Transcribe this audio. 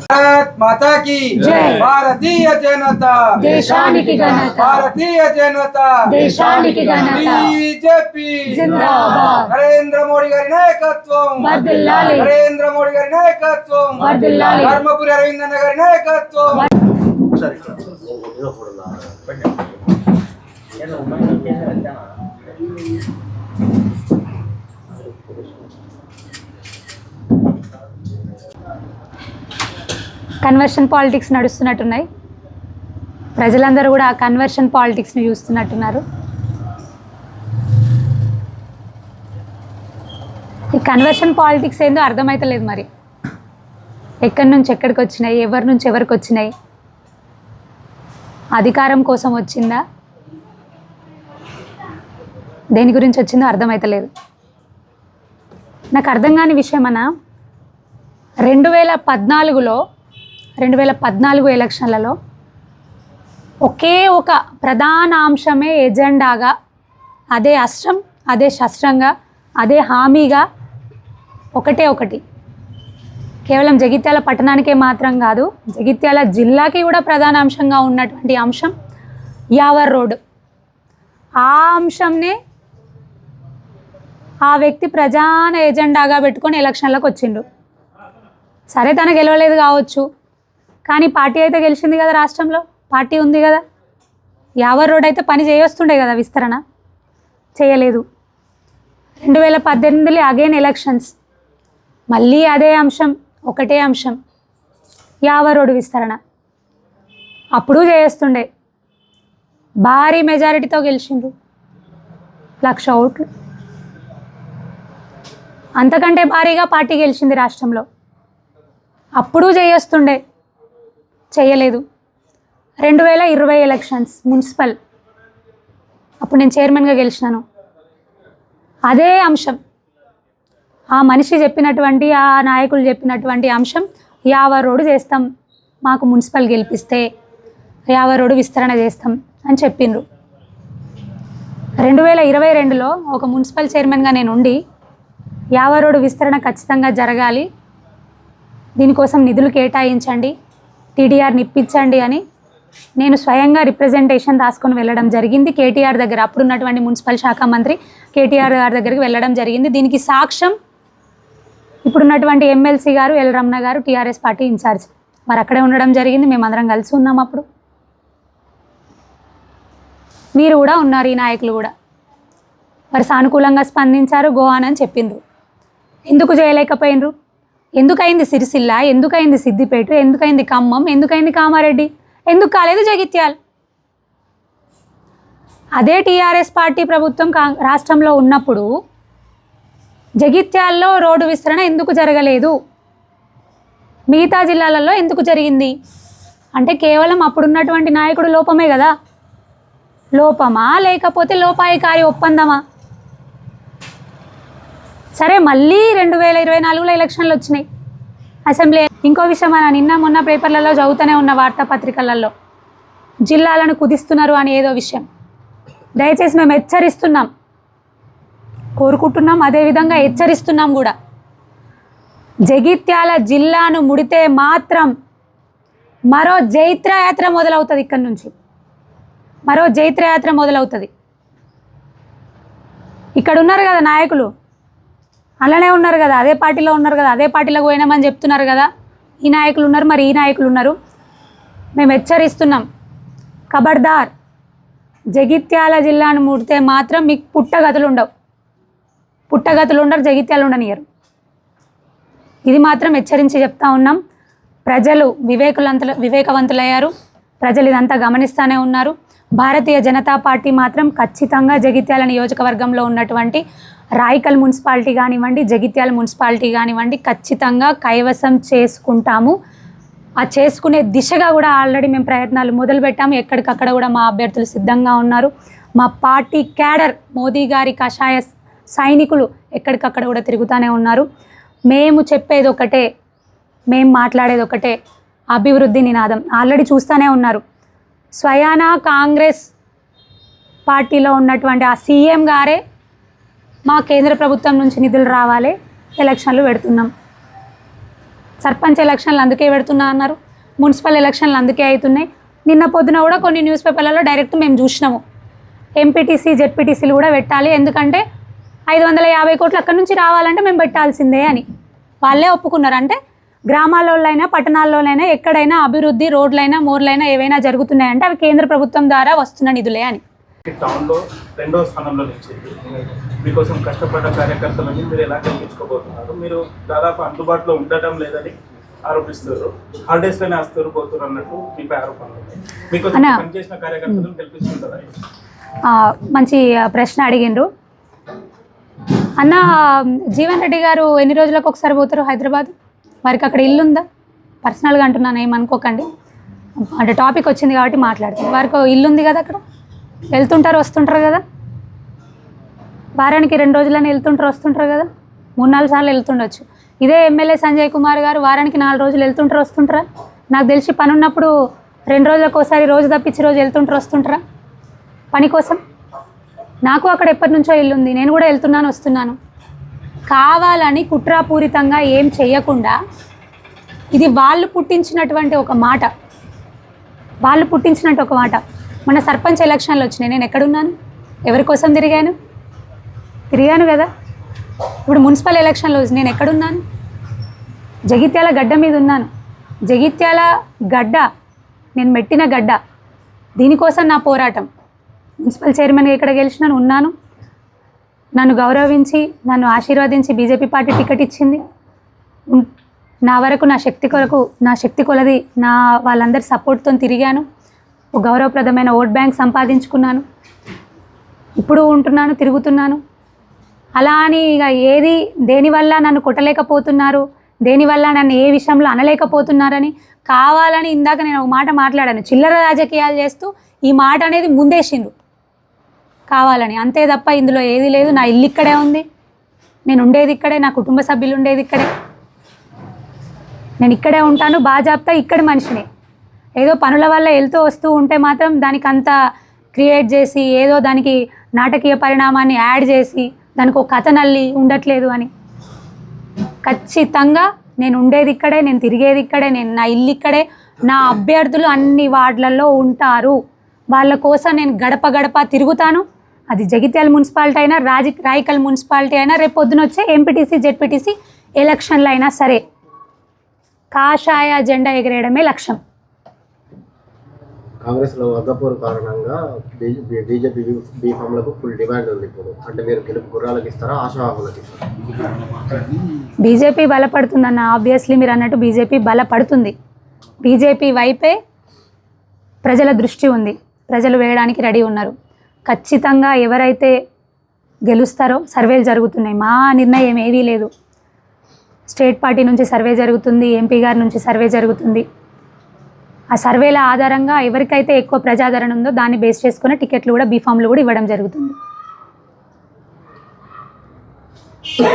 भारत माता की जय। भारतीय जनता देशानिकी घनता, भारतीय जनता देशानिकी घनता, बीजेपी जिंदाबाद, नरेंद्र मोदी గారి నాయకత్వం వర్ధిల్లాలి, నరేంద్ర మోడీ గారి నాయకత్వం వర్ధిల్లాలి, ధర్మపురి అరవిందన్న గారి నాయకత్వం. కన్వర్షన్ పాలిటిక్స్ నడుస్తున్నట్టున్నాయి. ప్రజలందరూ కూడా ఆ కన్వర్షన్ పాలిటిక్స్ని చూస్తున్నట్టున్నారు. ఈ కన్వర్షన్ పాలిటిక్స్ ఏందో అర్థమవుతలేదు. మరి ఎక్కడి నుంచి ఎక్కడికి వచ్చినాయి, ఎవరి నుంచి ఎవరికి వచ్చినాయి, అధికారం కోసం వచ్చిందా, దేని గురించి వచ్చిందో అర్థమవుతలేదు. నాకు అర్థం కాని విషయం అన్న, 2014 ఎలక్షన్లలో ఒకే ఒక ప్రధాన అంశమే ఎజెండాగా, అదే అస్త్రం, అదే శస్త్రంగా, అదే హామీగా ఒకటి కేవలం జగిత్యాల పట్టణానికే మాత్రం కాదు, జగిత్యాల జిల్లాకి కూడా ప్రధాన అంశంగా ఉన్నటువంటి అంశం యావర్ రోడ్. ఆ అంశంనే ఆ వ్యక్తి ప్రధాన ఎజెండాగా పెట్టుకొని ఎలక్షన్లకు వచ్చిండు. సరే, తనకు గెలవలేదు కావచ్చు, కానీ పార్టీ అయితే గెలిచింది కదా, రాష్ట్రంలో పార్టీ ఉంది కదా. యావర్ రోడ్ అయితే పని చేయొస్తుండే కదా, విస్తరణ చేయలేదు. 2018 అగైన్ ఎలక్షన్స్, మళ్ళీ అదే అంశం, ఒకటే అంశం, యావర్ రోడ్ విస్తరణ. అప్పుడు చేస్తుండే, భారీ మెజారిటీతో గెలిచిండ్రు, 1,00,000 ఓట్లు. అంతకంటే భారీగా పార్టీ గెలిచింది రాష్ట్రంలో. అప్పుడు చేస్తుండే, చేయలేదు. 2020 ఎలక్షన్స్ మున్సిపల్, అప్పుడు నేను చైర్మన్గా గెలిచినాను. అదే అంశం, ఆ మనిషి చెప్పినటువంటి, ఆ నాయకులు చెప్పినటువంటి అంశం, యావర్ రోడ్డు చేస్తాం, మాకు మున్సిపల్ గెలిపిస్తే యావర్ రోడ్డు విస్తరణ చేస్తాం అని చెప్పిండ్రు. 2022లో ఒక మున్సిపల్ చైర్మన్గా నేను ఉండి, యావర్ రోడ్డు విస్తరణ ఖచ్చితంగా జరగాలి, దీనికోసం నిధులు కేటాయించండి, టీడీఆర్ని ఇప్పించండి అని నేను స్వయంగా రిప్రజెంటేషన్ రాసుకొని వెళ్ళడం జరిగింది కేటీఆర్ దగ్గర. అప్పుడున్నటువంటి మున్సిపల్ శాఖ మంత్రి కేటీఆర్ గారి దగ్గరికి వెళ్ళడం జరిగింది. దీనికి సాక్ష్యం ఇప్పుడున్నటువంటి ఎమ్మెల్సీ గారు ఎల్ రమణ గారు, టీఆర్ఎస్ పార్టీ ఇన్ఛార్జ్, మరి అక్కడే ఉండడం జరిగింది. మేమందరం కలిసి ఉన్నాం. అప్పుడు వీరు కూడా ఉన్నారు, ఈ నాయకులు కూడా. మరి సానుకూలంగా స్పందించారు, గోవాన్ అని చెప్పిండ్రు. ఎందుకు చేయలేకపోయినరు? ఎందుకైంది సిరిసిల్ల, ఎందుకైంది సిద్దిపేట, ఎందుకైంది ఖమ్మం, ఎందుకైంది కామారెడ్డి, ఎందుకు కాలేదు జగిత్యాల? అదే టీఆర్ఎస్ పార్టీ ప్రభుత్వం రాష్ట్రంలో ఉన్నప్పుడు జగిత్యాల్లో రోడ్డు విస్తరణ ఎందుకు జరగలేదు, మిగతా జిల్లాలలో ఎందుకు జరిగింది అంటే కేవలం అప్పుడున్నటువంటి నాయకుడు లోపమే కదా. లోపమా లేకపోతే లోపాయికారి ఒప్పందమా? సరే, మళ్ళీ 2024లో ఎలక్షన్లు వచ్చినాయి, అసెంబ్లీ. ఇంకో విషయం, నిన్న మొన్న పేపర్లలో చదువుతూనే ఉన్న వార్తాపత్రికలలో జిల్లాలను కుదిస్తున్నారు అని ఏదో విషయం. దయచేసి మేము హెచ్చరిస్తున్నాం, కోరుకుంటున్నాం, అదేవిధంగా హెచ్చరిస్తున్నాం కూడా. జగిత్యాల జిల్లాను ముడితే మాత్రం మరో జైత్రయాత్ర మొదలవుతుంది. ఇక్కడి నుంచి మరో జైత్రయాత్ర మొదలవుతుంది. ఇక్కడ ఉన్నారు కదా నాయకులు, అలానే ఉన్నారు కదా, అదే పార్టీలో ఉన్నారు కదా, అదే పార్టీలోకి పోయినామని చెప్తున్నారు కదా. ఈ నాయకులు ఉన్నారు, మరి ఈ నాయకులు ఉన్నారు. మేము హెచ్చరిస్తున్నాం, ఖబర్దార్, జగిత్యాల జిల్లాను ముడితే మాత్రం మీకు పుట్టగతులు ఉండరు, జగిత్యాలు ఉండనియరు. ఇది మాత్రం హెచ్చరించి చెప్తా ఉన్నాం. ప్రజలు వివేకవంతులయ్యారు, ప్రజలు ఇదంతా గమనిస్తూనే ఉన్నారు. భారతీయ జనతా పార్టీ మాత్రం ఖచ్చితంగా జగిత్యాల నియోజకవర్గంలో ఉన్నటువంటి రాయికల్ మున్సిపాలిటీ కానివ్వండి, జగిత్యాల మున్సిపాలిటీ కానివ్వండి, ఖచ్చితంగా కైవసం చేసుకుంటాము. ఆ చేసుకునే దిశగా కూడా ఆల్రెడీ మేము ప్రయత్నాలు మొదలుపెట్టాము. ఎక్కడికక్కడ కూడా మా అభ్యర్థులు సిద్ధంగా ఉన్నారు. మా పార్టీ క్యాడర్, మోదీ గారి కషాయ సైనికులు ఎక్కడికక్కడ కూడా తిరుగుతూనే ఉన్నారు. మేము చెప్పేది ఒకటే, మేము మాట్లాడేది ఒకటే, అభివృద్ధి నినాదం. ఆల్రెడీ చూస్తూనే ఉన్నారు, స్వయానా కాంగ్రెస్ పార్టీలో ఉన్నటువంటి ఆ సీఎం గారే మా కేంద్ర ప్రభుత్వం నుంచి నిధులు రావాలి, ఎలక్షన్లు పెడుతున్నాం. సర్పంచ్ ఎలక్షన్లు అందుకే పెడుతున్నా అన్నారు, మున్సిపల్ ఎలక్షన్లు అందుకే అవుతున్నాయి. నిన్న పొద్దున కూడా కొన్ని న్యూస్ పేపర్లలో డైరెక్ట్ మేము చూసినాము. ఎంపీటీసీ జెడ్పీటీసీలు కూడా పెట్టాలి, ఎందుకంటే 550 కోట్లు అక్కడి నుంచి రావాలంటే మేము పెట్టాల్సిందే అని వాళ్ళే ఒప్పుకున్నారు. అంటే గ్రామాల్లోనైనా పట్టణాల్లోనైనా ఎక్కడైనా అభివృద్ధి, రోడ్లైనా మోర్లైనా ఏవైనా జరుగుతున్నాయంటే అవి కేంద్ర ప్రభుత్వం ద్వారా వస్తున్న నిధులే అని. టౌన్లో 2వ స్థానంలో నిలిచింది. మీకోసం కష్టపడ్డ కార్యకర్తలని మీరు ఎలా కల్పించుకోబోతున్నారు? మీరు దాదాపు అందుబాటులో ఉండటం లేదని ఆరోపిస్తారు, హాలిడేస్లోనే వస్తారు పోతున్నారు అన్నట్టు మీపై ఆరోపణలు. మీకోసం పనిచేసిన కార్యకర్తలను కల్పించుకుంటారా? మంచి ప్రశ్న అడిగిండ్రు అన్న. జీవన్ రెడ్డి గారు ఎన్ని రోజులకు ఒకసారి పోతారు హైదరాబాద్? వారికి అక్కడ ఇల్లు ఉందా? పర్సనల్గా అంటున్నాను, ఏమనుకోకండి, అంటే టాపిక్ వచ్చింది కాబట్టి మాట్లాడుతాను. వారికి ఇల్లు ఉంది కదా, అక్కడ వెళ్తుంటారు వస్తుంటారు కదా, వారానికి 2 రోజులని వెళ్తుంటారు వస్తుంటారు కదా, 3-4 సార్లు వెళ్తుండొచ్చు. ఇదే ఎమ్మెల్యే సంజయ్ కుమార్ గారు వారానికి 4 రోజులు వెళ్తుంటారు వస్తుంటారా? నాకు తెలిసి పని ఉన్నప్పుడు 2 రోజులకు ఒకసారి, రోజు తప్పించి రోజు వెళ్తుంటారు వస్తుంటారా పని కోసం? నాకు అక్కడ ఎప్పటి నుంచో ఇల్లు ఉంది, నేను కూడా వెళ్తున్నాను వస్తున్నాను. కావాలని కుట్రాపూరితంగా ఏం చెయ్యకుండా ఇది వాళ్ళు పుట్టించినటువంటి ఒక మాట, వాళ్ళు పుట్టించినట్టు ఒక మాట. మన సర్పంచ్ ఎలక్షన్లు వచ్చినాయి, నేను ఎక్కడున్నాను? ఎవరి కోసం తిరిగాను కదా. ఇప్పుడు మున్సిపల్ ఎలక్షన్లో నేను ఎక్కడున్నాను? జగిత్యాల గడ్డ మీద ఉన్నాను. జగిత్యాల గడ్డ నేను మెట్టిన గడ్డ, దీనికోసం నా పోరాటం. మున్సిపల్ చైర్మన్గా ఇక్కడ గెలిచినాను, ఉన్నాను. నన్ను గౌరవించి నన్ను ఆశీర్వదించి బీజేపీ పార్టీ టికెట్ ఇచ్చింది. నా వరకు నా శక్తి కొలది నా వాళ్ళందరి సపోర్ట్తో తిరిగాను. ఒక గౌరవప్రదమైన ఓట్ బ్యాంక్ సంపాదించుకున్నాను. ఇప్పుడు ఉంటున్నాను, తిరుగుతున్నాను. అలా అని ఇక ఏది దేనివల్ల నన్ను కొట్టలేకపోతున్నారు, దేనివల్ల నన్ను ఏ విషయంలో అనలేకపోతున్నారని కావాలని ఇందాక నేను ఒక మాట మాట్లాడాను. చిల్లర రాజకీయాలు చేస్తూ ఈ మాట అనేది ముందేసిండ్రు కావాలని, అంతే తప్ప ఇందులో ఏది లేదు. నా ఇల్లు ఇక్కడే ఉంది, నేను ఉండేది ఇక్కడే, నా కుటుంబ సభ్యులు ఉండేది ఇక్కడే, నేను ఇక్కడే ఉంటాను. బాజాప్తా ఇక్కడి మనిషిని. ఏదో పనుల వల్ల వెళ్తూ వస్తూ ఉంటే మాత్రం దానికి అంతా క్రియేట్ చేసి ఏదో దానికి నాటకీయ పరిణామాన్ని యాడ్ చేసి దానికి ఒక కథ నల్లి ఉండట్లేదు అని. ఖచ్చితంగా నేను ఉండేది ఇక్కడే, నేను తిరిగేది ఇక్కడే, నా ఇల్లు ఇక్కడే. నా అభ్యర్థులు అన్ని వార్డులలో ఉంటారు, వాళ్ళ కోసం నేను గడప గడప తిరుగుతాను. అది జగిత్యాల మున్సిపాలిటీ అయినా, రాయికల్ మున్సిపాలిటీ అయినా, రేపు పొద్దున వచ్చే ఎంపీటీసీ జెడ్పీటీసీ ఎలక్షన్లు అయినా సరే కాషాయ జెండా ఎగరేయడమే లక్ష్యం. కాంగ్రెస్లో వర్గపోరు కారణంగా బీజేపీ బీఫామ్లకు ఫుల్ డిమాండ్ ఉంది ఇప్పుడు. అంటే మీరు గెలుపు గుర్రాలకు ఇస్తారా, ఆశావాహులకు ఇస్తారా? బీజేపీ బలపడుతుందన్న, ఆబ్వియస్లీ మీరు అన్నట్టు బీజేపీ బలపడుతుంది. బీజేపీ వైపే ప్రజల దృష్టి ఉంది, ప్రజలు వేయడానికి రెడీ ఉన్నారు. ఖచ్చితంగా ఎవరైతే గెలుస్తారో సర్వేలు జరుగుతున్నాయి, మా నిర్ణయం ఏవీ లేదు. స్టేట్ పార్టీ నుంచి సర్వే జరుగుతుంది, ఎంపీ గారి నుంచి సర్వే జరుగుతుంది. ఆ సర్వేల ఆధారంగా ఎవరికైతే ఎక్కువ ప్రజాదరణ ఉందో దాన్ని బేస్ చేసుకుని టికెట్లు కూడా బీఫామ్లు కూడా ఇవ్వడం జరుగుతుంది.